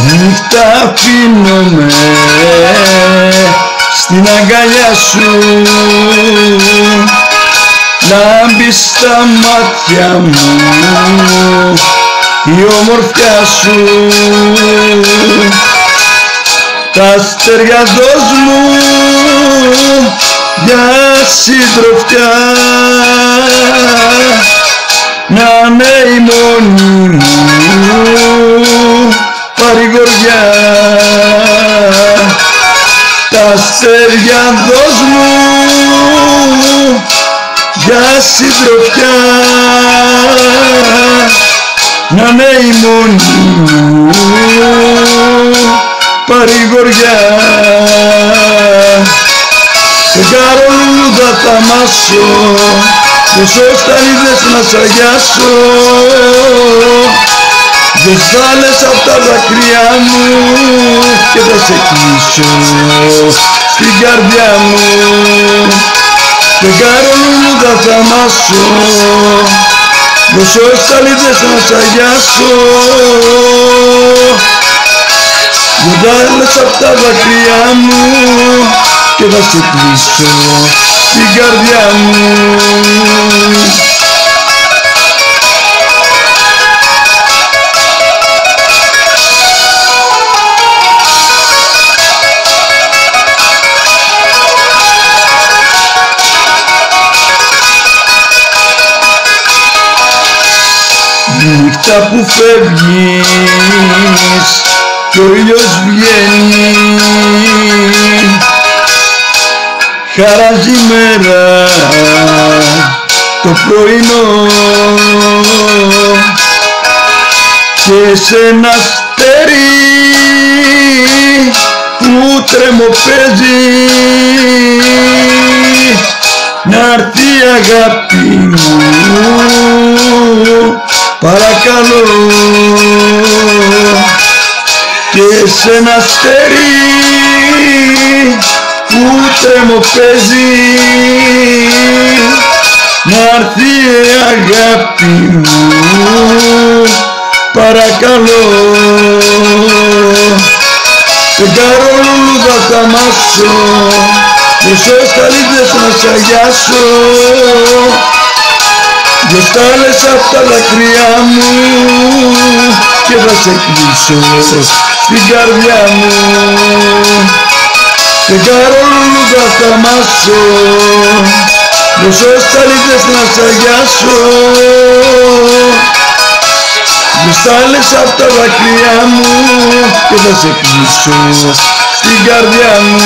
Νύχτα αφήνομαι στην αγκαλιά σου, λάμπει στα μάτια μου η ομορφιά σου. Τα αστέρια δώσ' μου για συντροφιά, να είναι η μόνη μου παρηγοριά. Τα αστέρια δώσ' μου για συντροφιά, να είναι η μόνη μου παρηγοριά. Φεγγαρολούδα θα μάσω, δώσω σταλίδες να σ' αγιάσω, δεν στάλες απ' τα δάκρυα μου και θα σε κλείσω στην καρδιά μου. Φεγγαρολούδα θα μάσω, δώσω σταλίδες να σ' αγιάσω, δεν στάλες απ' τα δάκρυα μου και θα σε κλείσω στην καρδιά μου. Νύχτα που φεύγεις κι ο ήλιος βγαίνει, χαράζει μέρα το πρωινό και σε ένα αστέρι που τρεμοπαίζει να'ρθεί η αγάπη μου, παρακαλώ. Και σε ένα αστέρι που τρεμοπαίζει να'ρθεί η αγάπη μου, παρακαλώ. Φεγγαρολούδα θα μάσω, δώσω σταλίδες να σ' αγιάσω, δυο στάλες απ' τα δάκρυα μου και θα σε κλείσω στην καρδιά μου. Φεγγαρολούδα θα μάσω, δώσω σταλίδες να σ' αγιάσω, δυο στάλες απ' τα δάκρυα μου και θα σε κλείσω στην καρδιά μου.